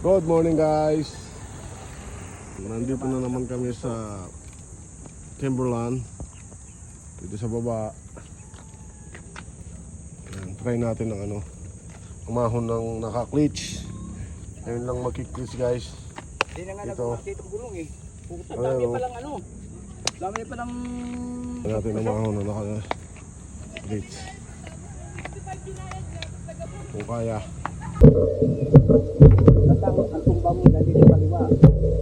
Good morning guys. Nandito na naman kami sa Timberland. Dito sa baba. Ayan, try natin ng umahon ng naka-clutch. Ayun lang magki-clutch guys. Hindi na nga Ito. nagbukas dito gulong eh. Puta, dami pa lang dami pa lang. Try natin umahon ng naka-clutch. Kung kaya. Ang tumba mo dito sa kaliwa.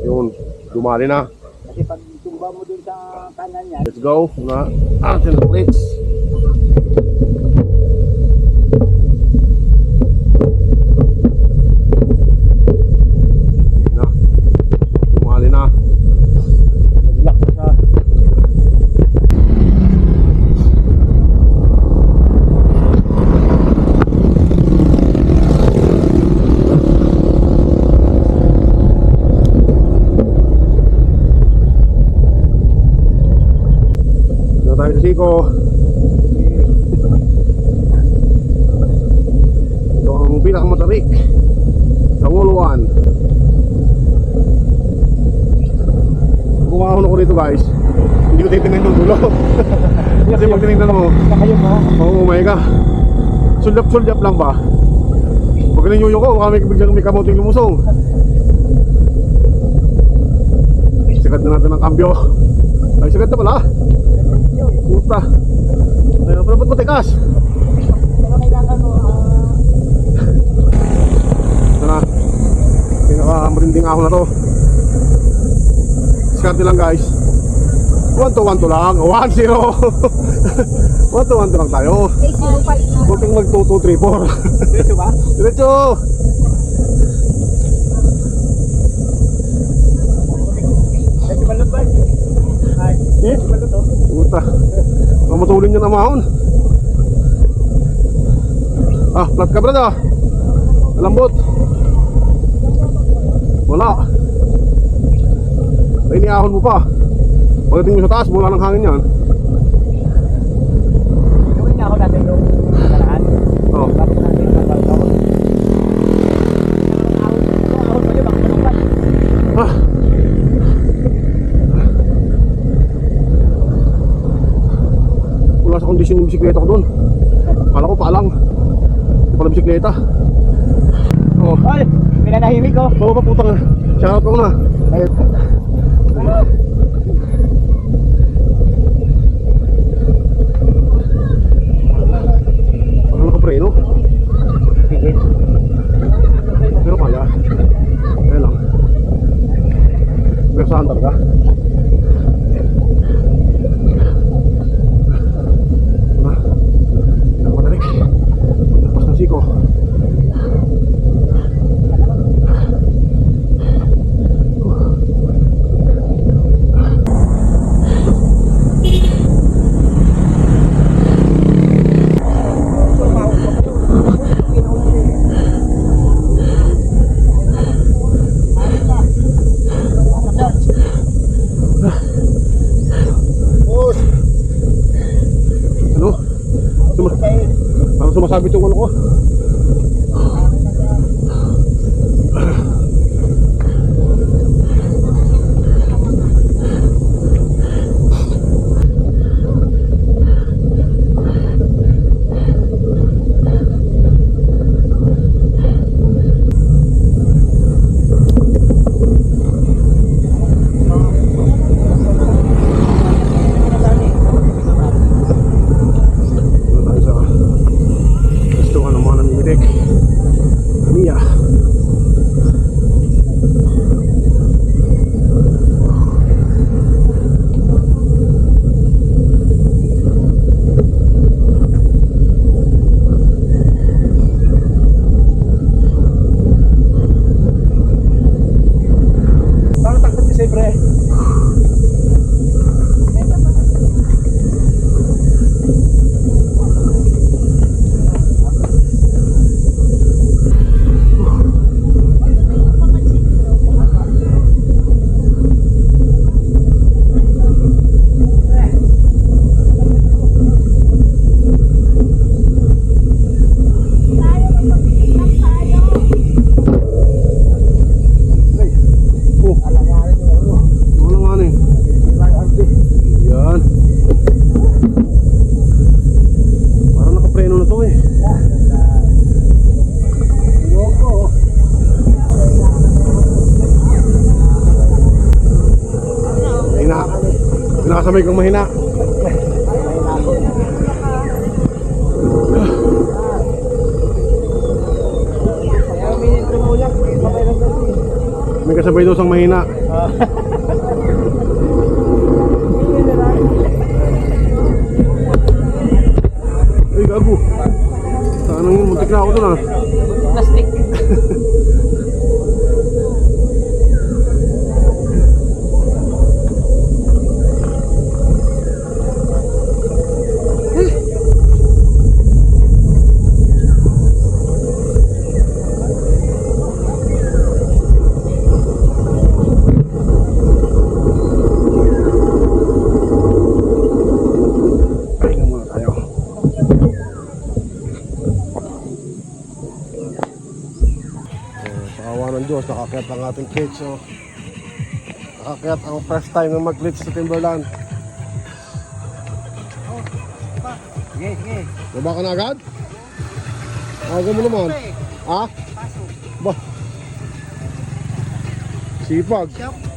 Yun, dumali na. Kasi pag tumba mo dun sa kanan niya. Let's go. Una natin ang clutch. Na. Dumali na. Nag-lock na siya. Tayo sa Siko. Ito ang pinakamatarik sa Woluan. Kumahon ako dito guys. Hindi ko titingnan yung dulo. Kasi pag tinignan mo, Kakayo mo. oh my god, sulyap-sulyap lang ba? Pag ninyuyo ko, baka biglang may kamuting lumusong. Sikat na natin ang kambyo. Ay, sikat na pala. Puta. Ay, pero ba't matikas? Pero kailangan mo Ito na. Pinaka-marinding ahon na to. Diskarte lang guys. 1 to 1 to lang. 1-0. 1 to 1 to lang tayo. Huwag kang mag 2-2-3-4. Dito ba? Diretso. Dito balot ba? Ay, dito balot to. Puta. Mamatulin yun ang mahon. Ah, flat ka brad ah. Malambot. Wala. Ay, iniahon mo pa. Pagdating mo sa taas, wala ng hangin yan. Gawin na ako natin yung nakaraan. Oh. Tapos natin yung nagawin. Ahon mo yun, bakit naman? Ah. Wala sa kondisyon ng bisikleta ko doon. Kala ko paalang. Hindi pala bisikleta. Oh. Ay, pinanahimik ko. Bawa pa putang. Shoutout ko na. Ayun. Parang nakapreno. Pigit. Pero kaya. Kaya lang. Pero saan talaga? Nah, pinakamadalik. Paglapas ng Siko. Ano? Parang sumasabit yung ano ko. Ano tayo sa gusto ka naman Nakasabay kang mahina. Kaya minit tumulak, may sabay lang kasi. May kasabay daw sang mahina. Ay, gago. Saan ang muntik na ako doon ah. Plastic. Pahinga muna tayo. Sa awa ng Diyos, nakakyat ang ating kids. So, nakakyat ang first time na mag-glitch sa Timberland. Sige, sige. Baba ka na agad? Aga mo naman. Ha? Ba? Sipag. Shop.